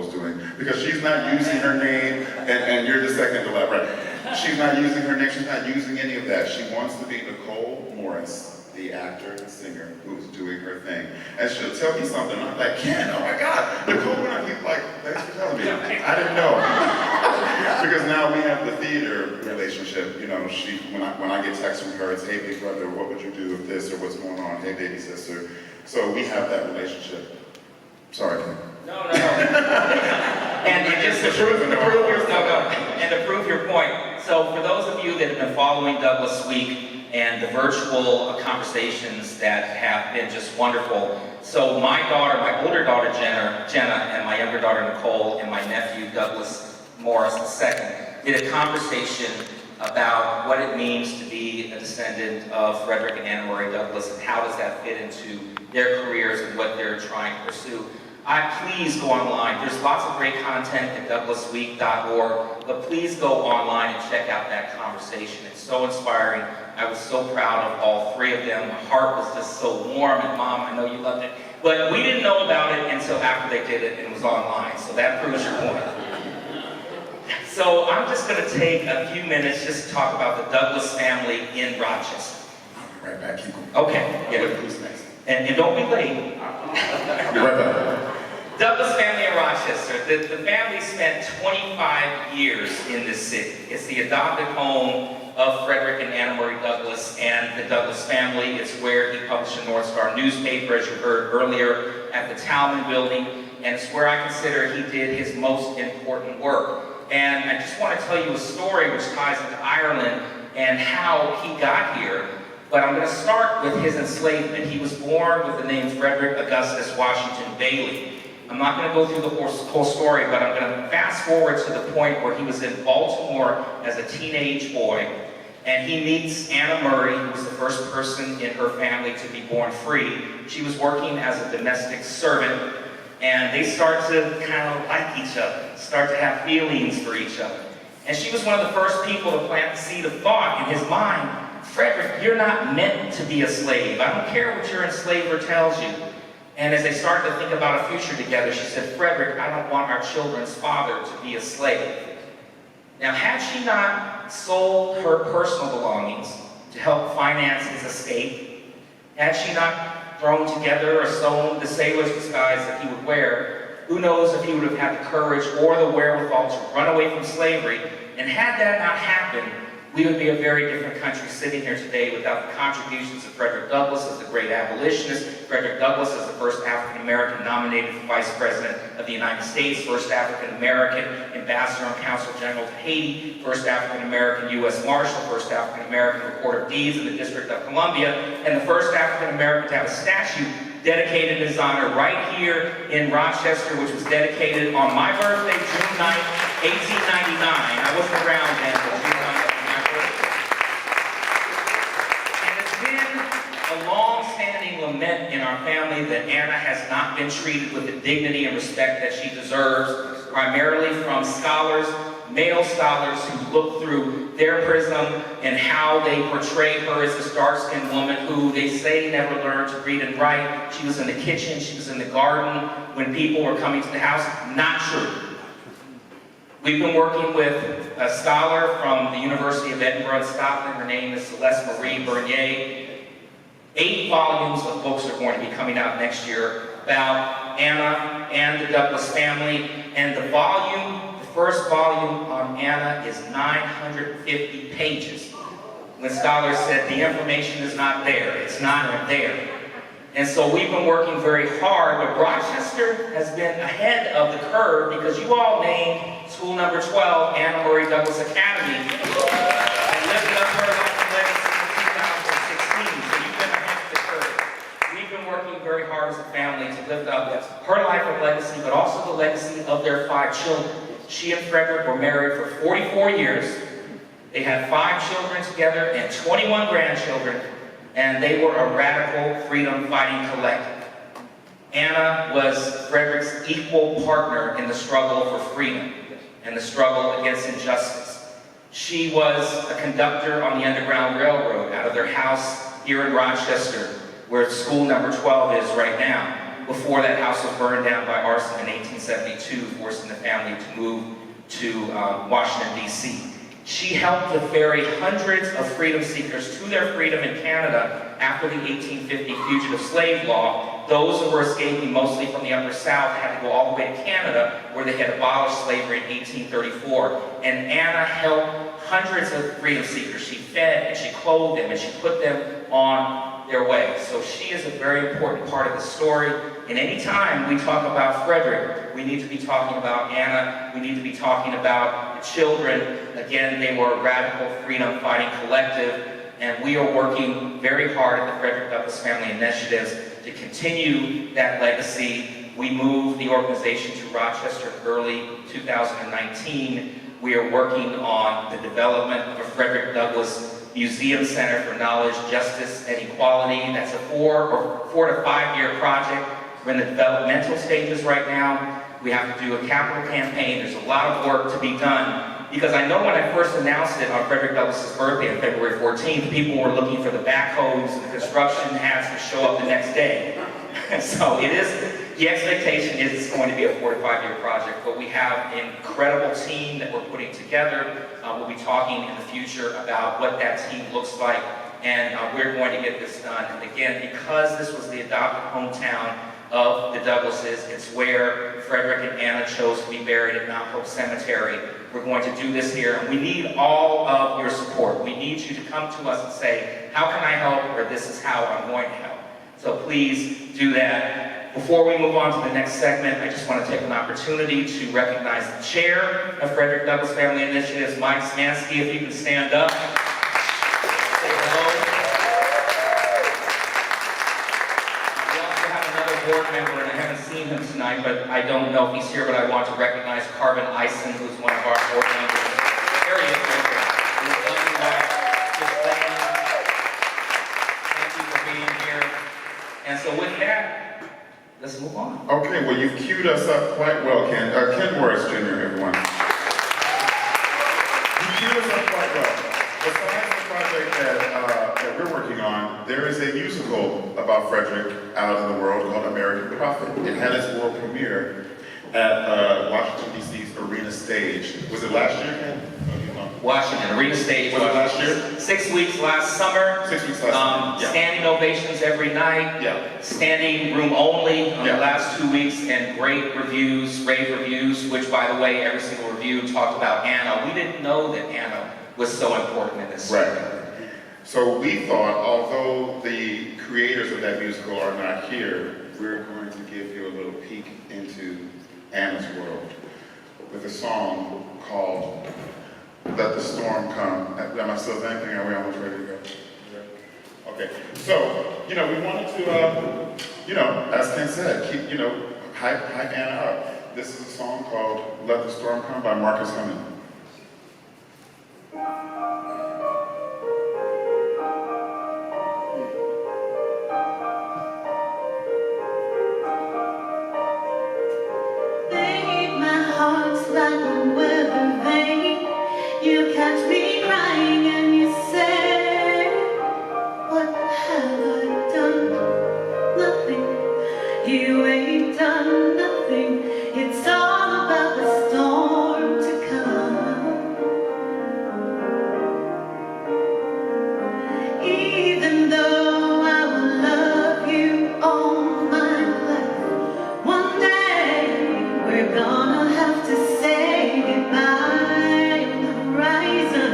Nicole's doing, because she's not using her name, and you're the second to left, right? She's not using her name, she's not using any of that. She wants to be Nicole Morris, the actor and singer who's doing her thing. And she'll tell me something, I'm like, Ken, oh my God, Nicole, he's like, thanks for telling me. I didn't know. Because now we have the theater relationship. You know, when I get texts from her, it's, hey, big brother, what would you do if this, or what's going on? Hey, baby sister. So we have that relationship. Sorry, Ken. No. And just to prove your point, so for those of you that have been following Douglas Week and the virtual conversations that have been just wonderful, so my older daughter Jenna, and my younger daughter Nicole, and my nephew Douglas Morris II did a conversation about what it means to be a descendant of Frederick and Anna Murray Douglass, and how does that fit into their careers and what they're trying to pursue. Please go online. There's lots of great content at douglasweek.org, but please go online and check out that conversation. It's so inspiring. I was so proud of all three of them. My heart was just so warm, and Mom, I know you loved it. But we didn't know about it until after they did it and it was online, so that proves your point. So I'm just going to take a few minutes just to talk about the Douglas family in Rochester. Right back, keep going. Okay, yeah. Who's next? And don't be late. I'll be right back. Douglas family in Rochester. The family spent 25 years in this city. It's the adopted home of Frederick and Anna Murray Douglass and the Douglass family. It's where he published a North Star newspaper, as you heard earlier, at the Talman Building, and it's where I consider he did his most important work. And I just want to tell you a story which ties into Ireland and how he got here. But I'm going to start with his enslavement. He was born with the name Frederick Augustus Washington Bailey. I'm not going to go through the whole story, but I'm going to fast forward to the point where he was in Baltimore as a teenage boy, and he meets Anna Murray, who was the first person in her family to be born free. She was working as a domestic servant, and they start to kind of like each other, start to have feelings for each other. And she was one of the first people to plant the seed of thought in his mind. Frederick, you're not meant to be a slave. I don't care what your enslaver tells you. And as they started to think about a future together, she said, Frederick, I don't want our children's father to be a slave. Now, had she not sold her personal belongings to help finance his estate, had she not thrown together or sewn the sailor's disguise that he would wear, who knows if he would have had the courage or the wherewithal to run away from slavery. And had that not happened, we would be a very different country sitting here today without the contributions of Frederick Douglass as the great abolitionist, Frederick Douglass as the first African-American nominated for Vice President of the United States, first African-American Ambassador and Consul General to Haiti, first African-American U.S. Marshal, first African-American Recorder of Deeds in the District of Columbia, and the first African-American to have a statue dedicated in his honor right here in Rochester, which was dedicated on my birthday, June 9th, 1899. I wasn't around then, but June 9th. A long-standing lament in our family that Anna has not been treated with the dignity and respect that she deserves, primarily from scholars, male scholars who look through their prism and how they portray her as this dark-skinned woman who they say never learned to read and write. She was in the kitchen, she was in the garden when people were coming to the house. Not true. We've been working with a scholar from the University of Edinburgh in Scotland. Her name is Celeste Marie Bernier. 8 volumes of books are going to be coming out next year about Anna and the Douglass family. And the first volume on Anna is 950 pages. When scholars said the information is not there, it's not there. And so we've been working very hard, but Rochester has been ahead of the curve because you all named school number 12 Anna Murray Douglass Academy and lifted up her life and legacy in 2016. So you've been ahead of the curve. We've been working very hard as a family to lift up her life and legacy, but also the legacy of their 5 children. She and Frederick were married for 44 years. They had 5 children together and 21 grandchildren, and they were a radical freedom-fighting collective. Anna was Frederick's equal partner in the struggle for freedom and the struggle against injustice. She was a conductor on the Underground Railroad out of their house here in Rochester, where school number 12 is right now. before that house was burned down by arson in 1872, forcing the family to move to Washington, D.C. She helped to ferry hundreds of freedom seekers to their freedom in Canada after the 1850 Fugitive Slave Law. Those who were escaping mostly from the Upper South had to go all the way to Canada, where they had abolished slavery in 1834. And Anna helped hundreds of freedom seekers. She fed and she clothed them and she put them on their way. So she is a very important part of the story. And anytime we talk about Frederick, we need to be talking about Anna. We need to be talking about the children. Again, they were a radical freedom fighting collective. And we are working very hard at the Frederick Douglass Family Initiatives to continue that legacy. We moved the organization to Rochester early 2019. We are working on the development of a Frederick Douglass Museum Center for Knowledge, Justice, and Equality. That's a 4 to 5 year project. We're in the developmental stages right now. We have to do a capital campaign. There's a lot of work to be done. Because I know when I first announced it on Frederick Douglass' birthday on February 14th, people were looking for the backhoes and the construction hats to show up the next day. So the expectation is it's going to be a 4 to 5 year project, but we have an incredible team that we're putting together. We'll be talking in the future about what that team looks like, and we're going to get this done. And again, because this was the adopted hometown of the Douglasses, it's where Frederick and Anna chose to be buried at Mount Hope Cemetery. We're going to do this here, and we need all of your support. We need you to come to us and say, how can I help, or this is how I'm going to help. So please do that. Before we move on to the next segment, I just want to take an opportunity to recognize the chair of Frederick Douglass Family Initiatives, Mike Smansky, if you can stand up. Say hello. We also have another board member, and I haven't seen him tonight, but I don't know if he's here, but I want to recognize Carvin Eisen, who's one of our board members. There he is, right there. He's lovely wife, just laying. Thank you for being here. And so with that, let's move on. Okay, well, you've queued us up quite well, Ken. Ken Morris Jr., everyone. You queued us up quite well. Besides the project that we're working on, there is a musical about Frederick out in the world called American Prophet. It had its world premiere at Washington, D.C.'s Arena Stage. Was it last year, Ken? Washington, Arena Stage. Was it last year? 6 weeks last summer. 6 weeks last summer. Yeah. Standing ovations every night. Yeah. Standing room only on Yeah. the last 2 weeks, and great reviews, rave reviews, which, by the way, every single review talked about Anna. We didn't know that Anna was so important in this story. Right. So we thought, although the creators of that musical are not here, we're going to give you a little peek into Anna's world with a song called Let the Storm Come. Am I still thinking? Are we almost ready to go? Okay. So, we wanted to, as Ken said, keep, hype Anna up. This is a song called Let the Storm Come by Marcus Cumming. You catch me crying and you say, what have I done? Nothing. You ain't done nothing. It's all about the storm to come. Even though I will love you all my life, one day we're gonna have to say goodbye. Horizon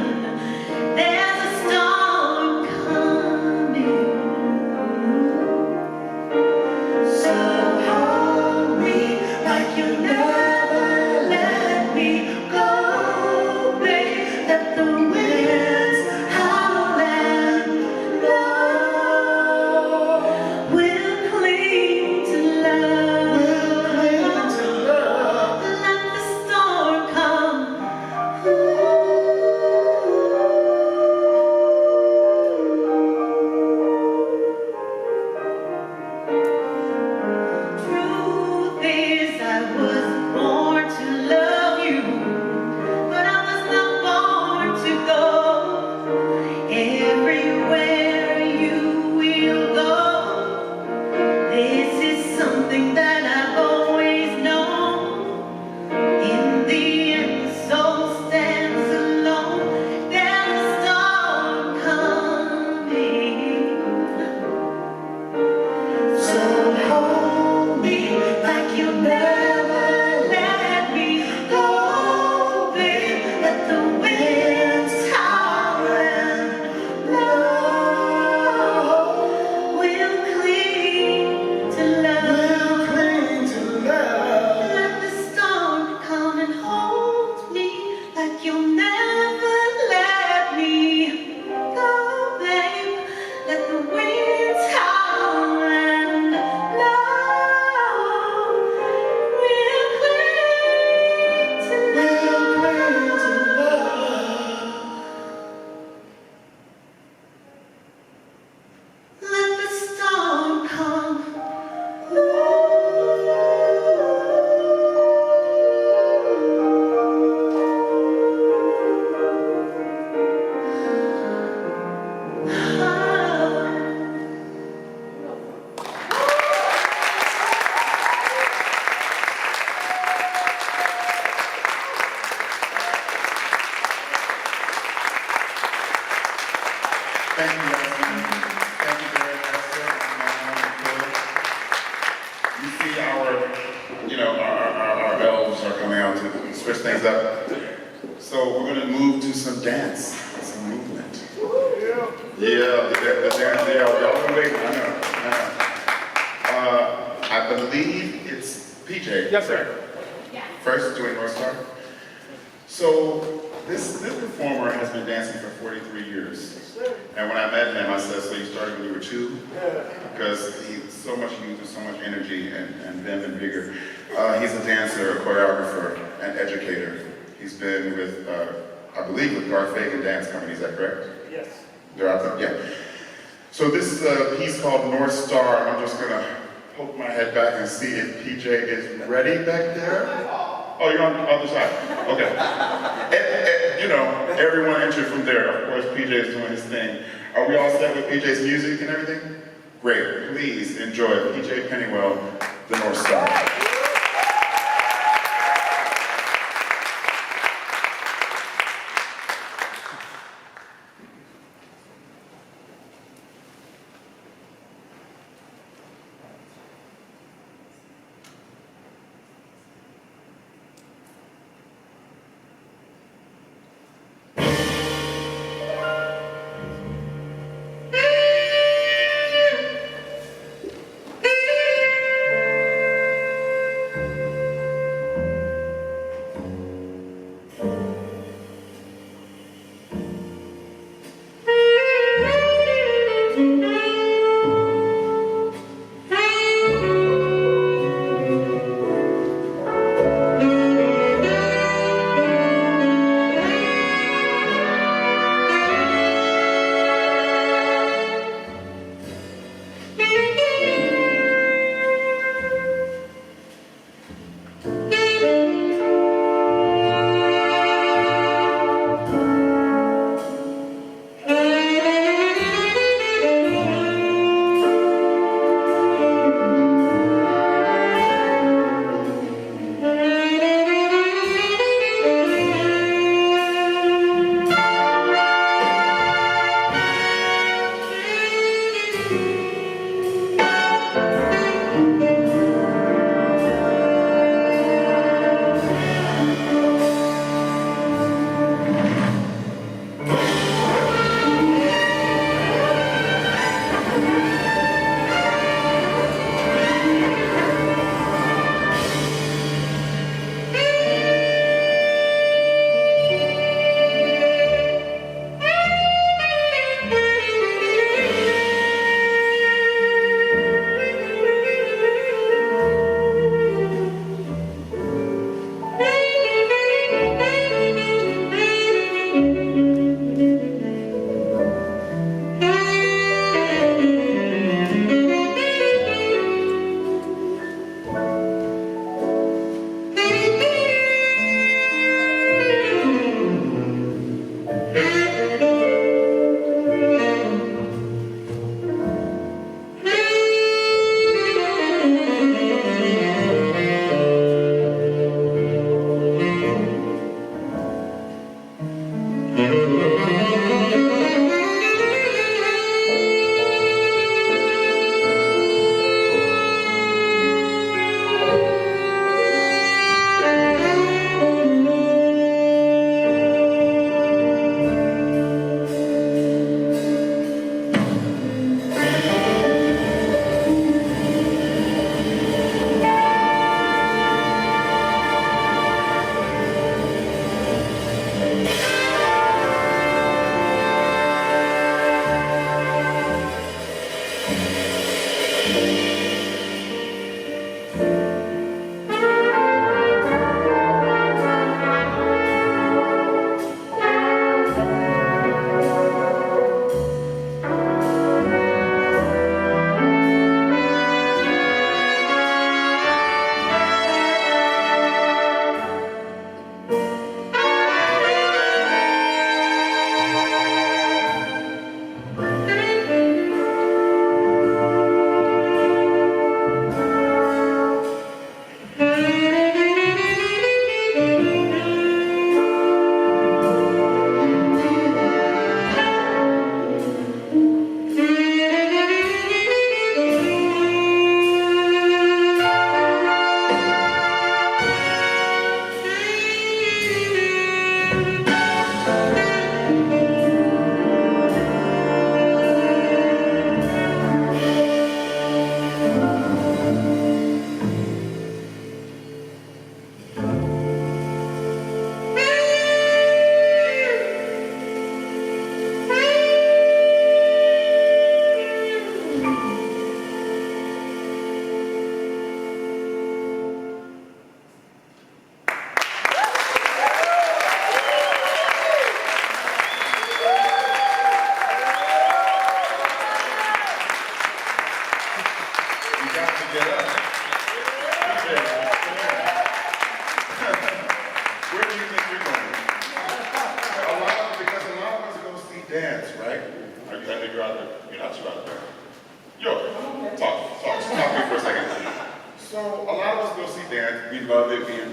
Thank you, Yasmin. Thank you, Derek, Esther, and you see our elves are coming out to switch things up. So we're going to move to some dance, some movement. Yeah, the dance, yeah, y'all been waiting, I know. I believe it's PJ. Yes, sir. First doing North Star. So this performer has been dancing for 43 years. And when I met him, I said, so you started when you were 2? Because he's so much youth and so much energy and vim and vigor. He's a dancer, a choreographer, an educator. He's been with, I believe, with Garth Fagan Dance Company, is that correct? Yes. They're out there, yeah. So this is a piece called North Star, and I'm just gonna poke my head back and see if PJ is ready back there. Oh, you're on the other side, okay. Everyone entered from there. Of course, PJ is doing his thing. Are we all set with PJ's music and everything? Great, please enjoy PJ Pennywell, the North Star.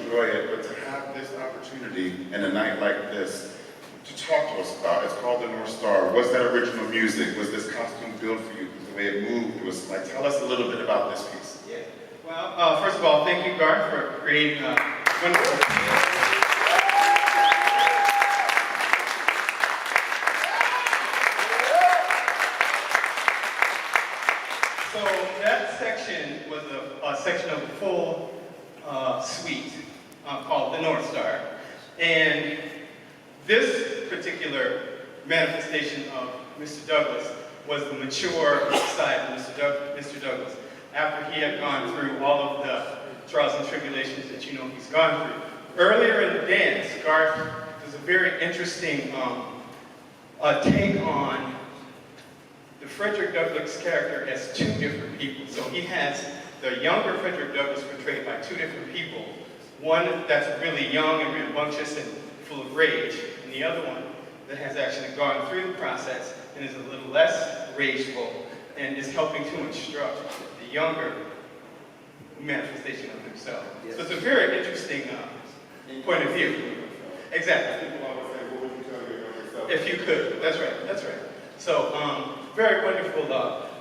enjoy it, but to have this opportunity and a night like this to talk to us about. It's called the North Star. Was that original music? Was this costume built for you? The way it moved? It was like, tell us a little bit about this piece. Yeah. Well, first of all, thank you, Garth, for creating a wonderful piece. So that section was a section of the full suite called the North Star. And this particular manifestation of Mr. Douglas was the mature side of Mr. Douglas. After he had gone through all of the trials and tribulations that you know he's gone through. Earlier in the dance, Garth does a very interesting take on the Frederick Douglass character as two different people. So he has the younger Frederick Douglass portrayed by two different people. One that's really young and rambunctious and full of rage, and the other one that has actually gone through the process and is a little less rageful and is helping to instruct the younger manifestation of himself. Yes. So it's a very interesting point of view. Exactly. People always say, what would you tell your younger self? If you could, that's right, that's right. So, very wonderful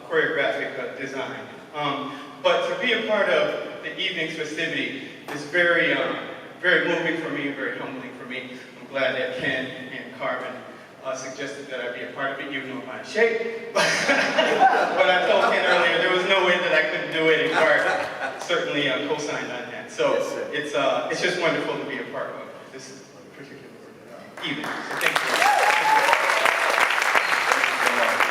choreographic design. But to be a part of the evening's festivity is very, very moving for me, very humbling for me. I'm glad that Ken and Carmen suggested that I be a part of it, even though I'm out of shape. But I told Ken earlier there was no way that I couldn't do it, and Bart certainly co-signed on that. So it's just wonderful to be a part of this particular evening.